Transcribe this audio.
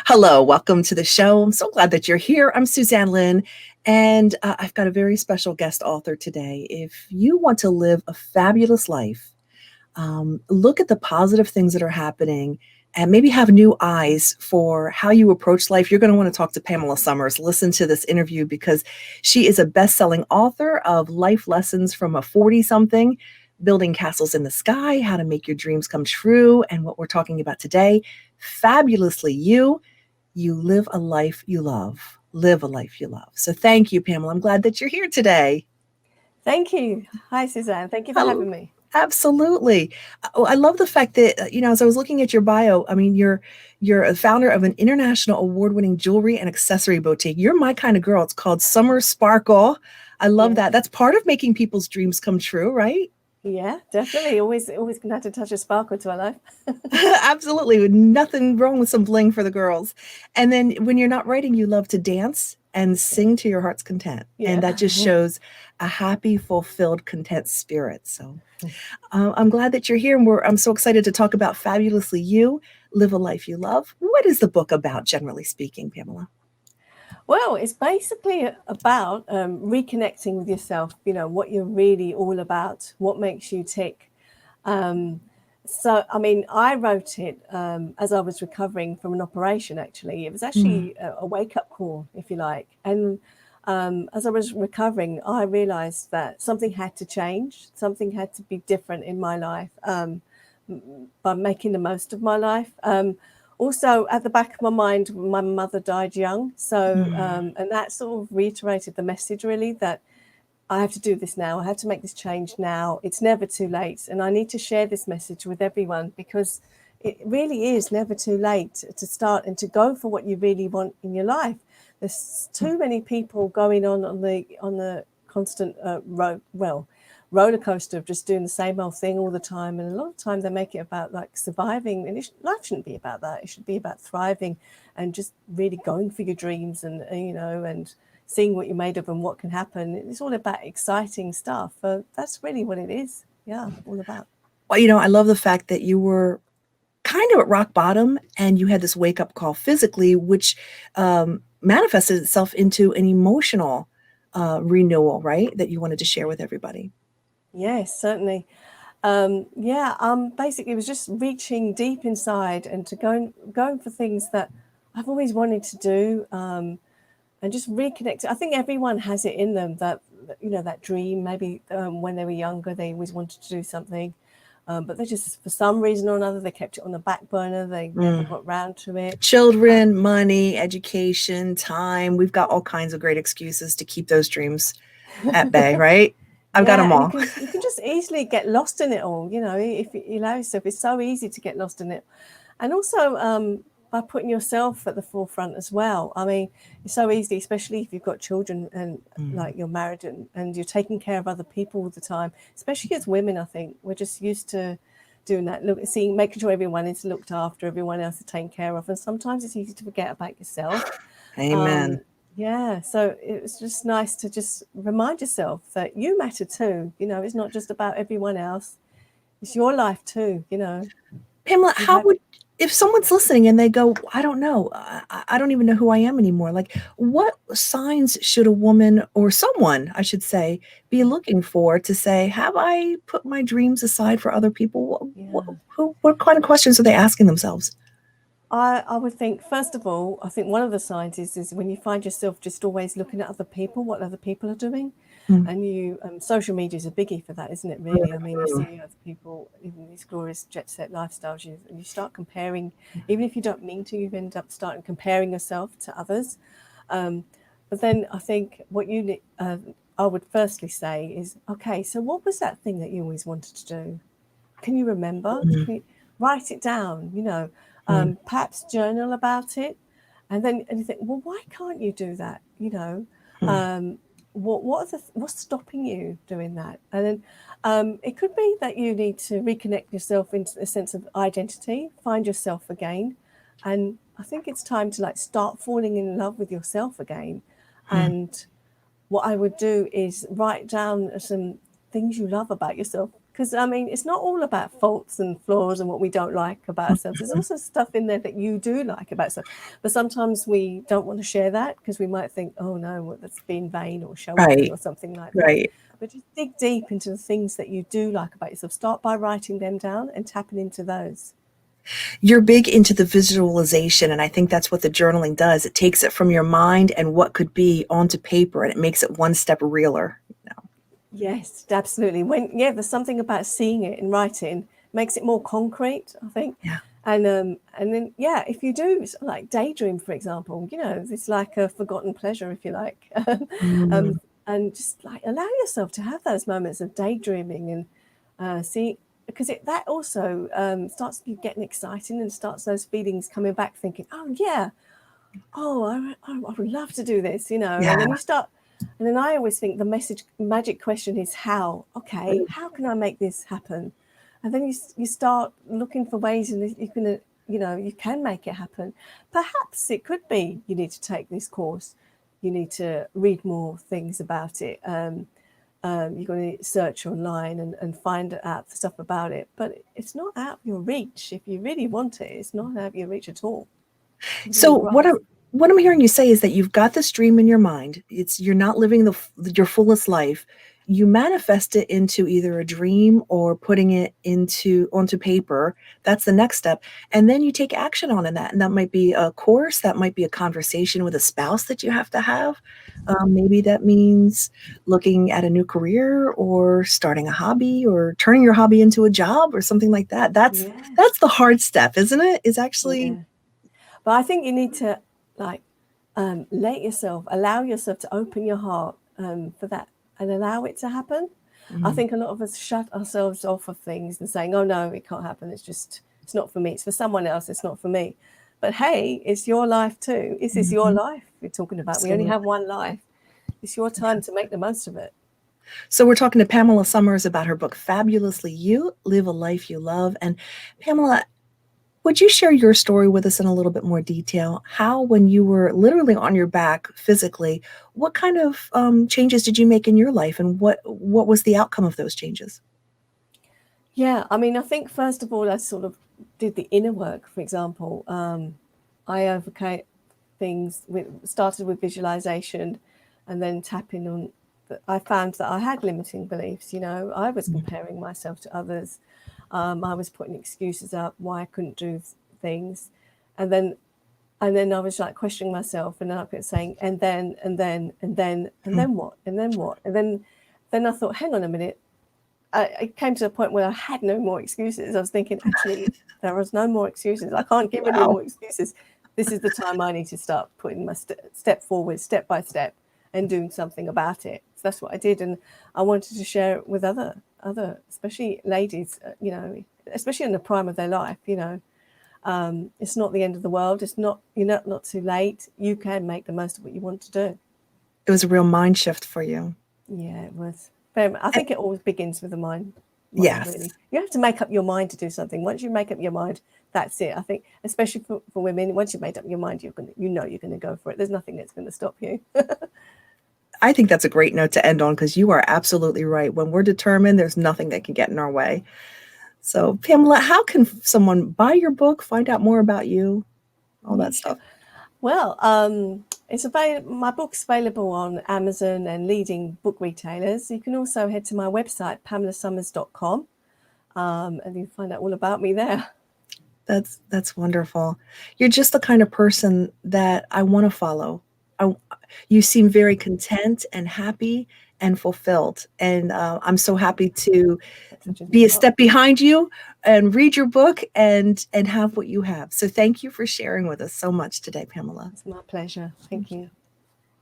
Hello, welcome to the show. I'm so glad that you're here. I'm Suzanne Lynn, and I've got a very special guest author today. If you want to live a fabulous life, look at the positive things that are happening and maybe have new eyes for how you approach life, you're going to want to talk to Pamela Sommers. Listen to this interview because she is a best-selling author of life lessons from a 40-something, building castles in the sky, how to make your dreams come true, and what we're talking about today, fabulously you. You live a life you love. Live a life you love. So thank you, Pamela. I'm glad that you're here today. Thank you. Hi, Suzanne. Thank you for Hello. having me. Absolutely. Oh, I love the fact that, as I was looking at your bio, I mean, you're a founder of an international award-winning jewelry and accessory boutique. You're my kind of girl. It's called Summer Sparkle. I love Yeah, that. That's part of making people's dreams come true, right? yeah, definitely. Always gonna have to touch a sparkle to our life. Absolutely. Nothing wrong with some bling for the girls. And then when you're not writing, you love to dance and sing to your heart's content. And Yeah. that just shows a happy, fulfilled, content spirit. So I'm glad that you're here. And I'm so excited to talk about Fabulously You, Live a Life You Love. What is the book about, generally speaking, Pamela? Well, it's basically about reconnecting with yourself. You know what you're really all about, what makes you tick. Um, I mean, I wrote it as I was recovering from an operation. Actually, it was Mm, actually a wake-up call, if you like. And as I was recovering, I realized that something had to change, something had to be different in my life, by making the most of my life. Also, at the back of my mind, my mother died young, mm. and that sort of reiterated the message really that I have to do this now. I have to make this change now. It's never too late. And I need to share this message with everyone because it really is never too late to start and to go for what you really want in your life. There's too many people going on the constant roller coaster of just doing the same old thing all the time. And a lot of time they make it about like surviving. And life shouldn't be about that. It should be about thriving and just really going for your dreams and seeing what you're made of and what can happen. It's all about exciting stuff. That's really what it is. Yeah, all about. Well, I love the fact that you were kind of at rock bottom and you had this wake up call physically, which manifested itself into an emotional renewal, right? That you wanted to share with everybody. Yes, certainly. Yeah, basically it was just reaching deep inside and to going for things that I've always wanted to do, and just reconnect. I think everyone has it in them that that dream. Maybe when they were younger, they always wanted to do something, but they just for some reason or another they kept it on the back burner. They never Mm. got round to it. Uh, Children, money, education, time. We've got all kinds of great excuses to keep those dreams at bay, right? I've got Yeah, them and you all. can you can just easily get lost in it all. If you allow yourself, it's so easy to get lost in it, and also by putting yourself at the forefront as well. I mean, it's so easy, especially if you've got children and Mm. like you're married and you're taking care of other people all the time. Especially as women, I think we're just used to doing that. Making sure everyone is looked after, everyone else is taken care of, and sometimes it's easy to forget about yourself. Amen. Um, yeah, so it's just nice to just remind yourself that you matter too. It's not just about everyone else. It's your life too. Pamela, You how have would if someone's listening and they go, I don't know, I don't even know who I am anymore. Like, what signs should a woman or someone, I should say, be looking for to say, have I put my dreams aside for other people? yeah. What kind of questions are they asking themselves? I would think, first of all, I think one of the signs is when you find yourself just always looking at other people, what other people are doing. Mm, And social media is a biggie for that, isn't it, really? I mean, you see other people living these glorious jet set lifestyles, and you start comparing, even if you don't mean to, you end up starting comparing yourself to others. Um, but then I think I would firstly say is, okay, so what was that thing that you always wanted to do? Can you remember? mm, Can you write it down? mm, Perhaps journal about it, and you think, well, why can't you do that? mm, Um, what's stopping you doing that? And then it could be that you need to reconnect yourself into a sense of identity, find yourself again, and I think it's time to like start falling in love with yourself again. mm. And what I would do is write down some things you love about yourself. Because, I mean, it's not all about faults and flaws and what we don't like about ourselves. There's also stuff in there that you do like about yourself. But sometimes we don't want to share that because we might think, oh, no, well, that's being vain or show-offy Right. or something like that. Right. But just dig deep into the things that you do like about yourself. Start by writing them down and tapping into those. You're big into the visualization, and I think that's what the journaling does. It takes it from your mind and what could be onto paper, and it makes it one step realer. Yes, absolutely. There's something about seeing it in writing makes it more concrete, I think. Yeah. And then if you do like daydream, for example, it's like a forgotten pleasure, if you like. Mm. And just like allow yourself to have those moments of daydreaming and see, because that also starts you getting exciting and starts those feelings coming back, thinking, oh yeah, I would love to do this, Yeah. and then you start. And then I always think the magic question is how. Okay, how can I make this happen? And then you start looking for ways in you can you can make it happen. Perhaps it could be you need to take this course, you need to read more things about it. You're going to search online and find out stuff about it. But it's not out of your reach. If you really want it, it's not out of your reach at all. So what I'm hearing you say is that you've got this dream in your mind. You're not living your fullest life. You manifest it into either a dream or putting it onto paper. That's the next step. And then you take action on that. And that might be a course, that might be a conversation with a spouse that you have to have. Maybe that means looking at a new career or starting a hobby or turning your hobby into a job or something like that. That's the hard step, isn't it? Is actually. Yeah. But I think you need to allow yourself to open your heart for that and allow it to happen. I think a lot of us shut ourselves off of things and saying, oh no, it can't happen. It's not for me. It's for someone else. It's not for me. But hey, it's your life too. This is your life we're talking about. Absolutely. We only have one life. It's your time to make the most of it. So we're talking to Pamela Sommers about her book, Fabulously You, Live a Life You Love. And Pamela, would you share your story with us in a little bit more detail? How, when you were literally on your back physically, what kind of changes did you make in your life, and what was the outcome of those changes? Yeah, I mean, I think first of all, I sort of did the inner work. For example, I overcame things started with visualization, and then tapping on. I found that I had limiting beliefs. I was comparing myself to others. I was putting excuses up why I couldn't do things, and then I was like questioning myself, and then I kept saying, and then what, and then I thought, hang on a minute. I came to a point where I had no more excuses. I was thinking, actually, there was no more excuses. I can't give any more excuses. This is the time I need to start putting my step forward, step by step, and doing something about it. So that's what I did, and I wanted to share it with other, especially ladies, especially in the prime of their life. It's not the end of the world. It's not, not too late. You can make the most of what you want to do. It was a real mind shift for you. Yeah, it was. I think it always begins with the mind. Yes. Really. You have to make up your mind to do something. Once you make up your mind, that's it. I think, especially for women, once you've made up your mind, you're going to go for it. There's nothing that's going to stop you. I think that's a great note to end on, because you are absolutely right. When we're determined, there's nothing that can get in our way. So, Pamela, how can someone buy your book, find out more about you, all that stuff? Well, it's available. My book's available on Amazon and leading book retailers. You can also head to my website, pamelasommers.com, and you can find out all about me there. That's wonderful. You're just the kind of person that I want to follow. You seem very content and happy and fulfilled. And I'm so happy to be a step behind you and read your book and have what you have. So thank you for sharing with us so much today, Pamela. It's my pleasure. Thank you.